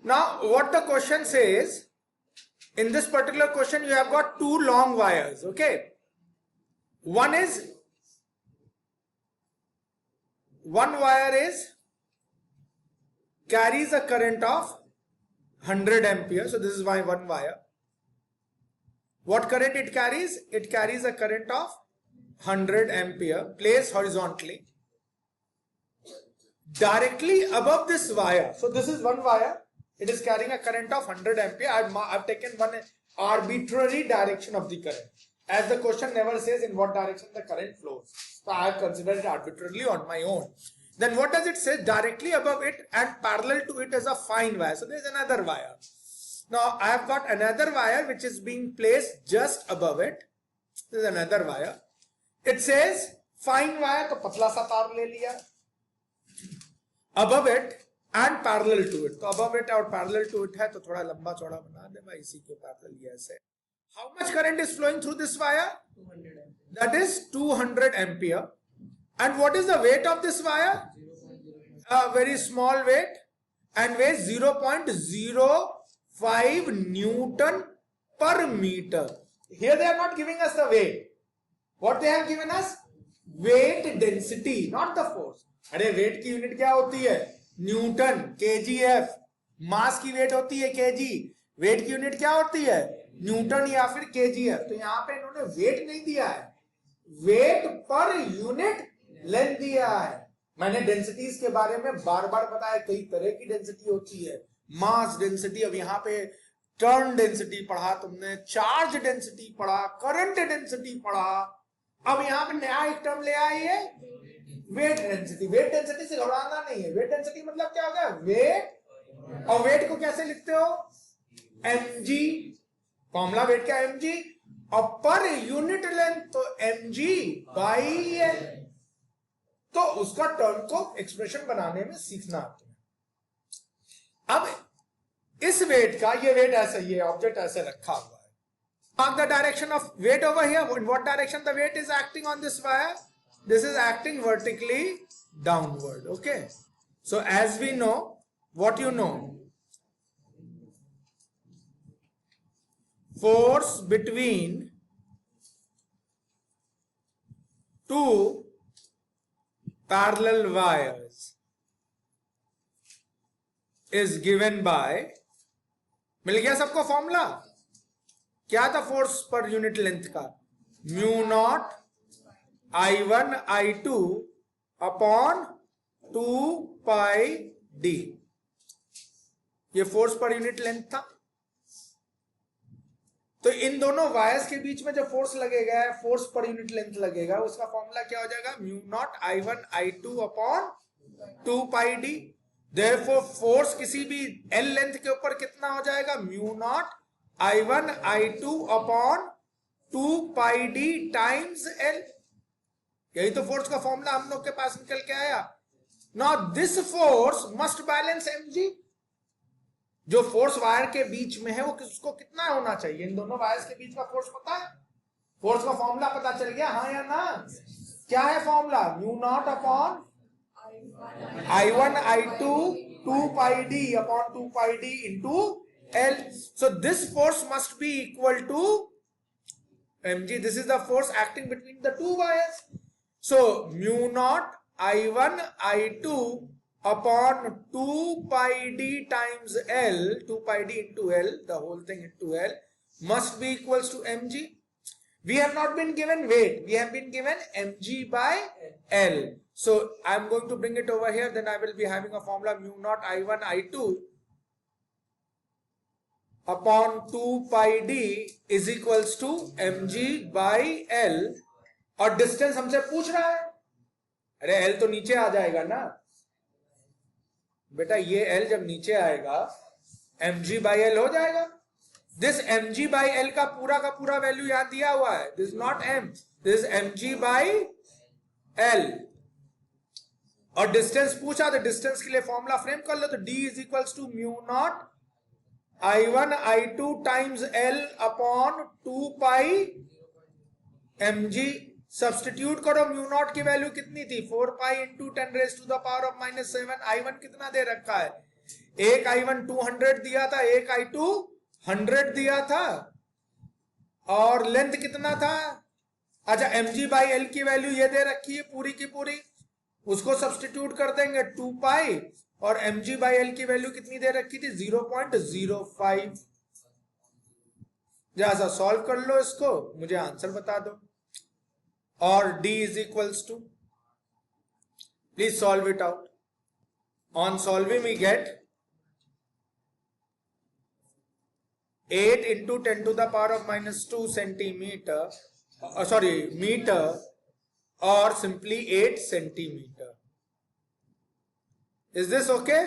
Now, what the question says, in this particular question, you have got two long wires, okay? One wire carries a current of 100 ampere. So this is why one wire. What current it carries? It carries a current of 100 ampere placed horizontally directly above this wire. So this is one wire. It is carrying a current of 100 ampere. I've taken one arbitrary direction of the current. As the question never says in what direction the current flows. So I have considered it arbitrarily on my own. Then what does it say? Directly above it and parallel to it is a fine wire. So there is another wire. Now I have got another wire which is being placed just above it. This is another wire. It says fine wire, तो पतला सा तार ले लिया. Above it and parallel to it. तो above it और parallel to it है तो थोड़ा लंबा चौड़ा बना दे भाई, इसी के parallel ये ऐसे. How much current is flowing through this wire? 200 ampere. That is 200 ampere. And what is the weight of this wire? A very small weight and weighs 0.05 Newton per meter. Here they are not giving us the weight. What they have given us? Weight density, not the force. अरे wait की unit क्या होती है? Newton, kgf. मास की wait होती है kg. Wait की unit क्या होती है? न्यूटन या फिर kgf. तो यहाँ पे इन्होंने वेट नहीं दिया है, वेट पर यूनिट लेंथ दिया है. मैंने डेंसिटीज के बारे में बार बार बताया, कई तरह की डेंसिटी होती है. मास डेंसिटी, अब यहाँ पे टर्न डेंसिटी पढ़ा तुमने, चार्ज डेंसिटी पढ़ा, करंट डेंसिटी पढ़ा. अब यहाँ पे नया एक टर्म ले आई है, वेट डेंसिटी. वेट डेंसिटी से घबराना नहीं है. वेट डेंसिटी मतलब क्या होगा? वेट. और वेट को कैसे लिखते हो? mg. फॉर्मूला वेट का mg. और पर यूनिट लेंथ तो mg बाई एल. तो उसका टर्म को एक्सप्रेशन बनाने में सीखना आता है. अब इस वेट का, ये वेट ऐसा, ये ऑब्जेक्ट ऐसे रखा हुआ है. Mark the direction of weight over here. In what direction the weight is acting on this wire? This is acting vertically downward. Okay. So as we know, what you know? Force between two parallel wires is given by, मिल गया सबको formula? क्या था force per unit length का? Mu naught I1 I2 upon 2 पाई D. ये force per unit length था. तो इन दोनों wires के बीच में जो फोर्स लगेगा, फोर्स पर यूनिट लेंथ लगेगा, उसका फॉर्मूला क्या हो जाएगा? Mu naught I1 I2 upon 2 पाई डी. देयरफॉर फोर्स किसी भी एल लेंथ के ऊपर कितना हो जाएगा? Mu naught I1 I2 upon 2 पाई डी टाइम्स एल. यही तो फोर्स का फॉर्मूला हम लोग के पास निकल के आया. Now this force must balance mg. जो फोर्स वायर के बीच में है वो उसको कितना होना चाहिए? इन दोनों वायर्स के बीच का फोर्स पता है? फोर्स का फॉर्मूला पता चल गया, हाँ या ना? क्या है formula? Mu naught upon I1 I2 2 pi d upon 2 pi d into L. So this force must be equal to mg. This is the force acting between the two wires. So mu naught I1 I2 upon 2 pi d times L, 2 pi d into L, the whole thing into L, must be equals to mg. We have not been given weight, we have been given mg by L. So I am going to bring it over here, then I will be having a formula mu naught I1 I2 upon 2 pi d is equals to mg by L. और distance हमसे पूछ रहा है. अरे L तो नीचे आ जाएगा ना बेटा, ये L जब नीचे आएगा mg by L हो जाएगा. दिस mg by L का पूरा वैल्यू यहां दिया हुआ है. This not m, this mg by L. और डिस्टेंस पूछा तो डिस्टेंस के लिए फॉर्मूला फ्रेम कर लो. तो d is equals to mu naught I1 I2 times L upon 2 pi mg. Substitute करो. म्यू नॉट की वैल्यू कितनी थी? 4 pi into 10 raise to the power of -7. I1 कितना दे रखा है? एक I1 200 दिया था, एक I2 100 दिया था, और लेंथ कितना था? अच्छा, mg/l की वैल्यू ये दे रखी है पूरी की पूरी, उसको सब्स्टिट्यूट कर देंगे 2 पाई, और mg/l की वैल्यू कितनी दे रखी थी? 0.05। जरा सा सॉल्व कर लो इसको, मुझे आंसर बता दो। और d is equals to, please solve it out. On solving we get 8 into 10 to the power of -2 centimeter, sorry, meter, or simply 8 centimeter. Is this okay?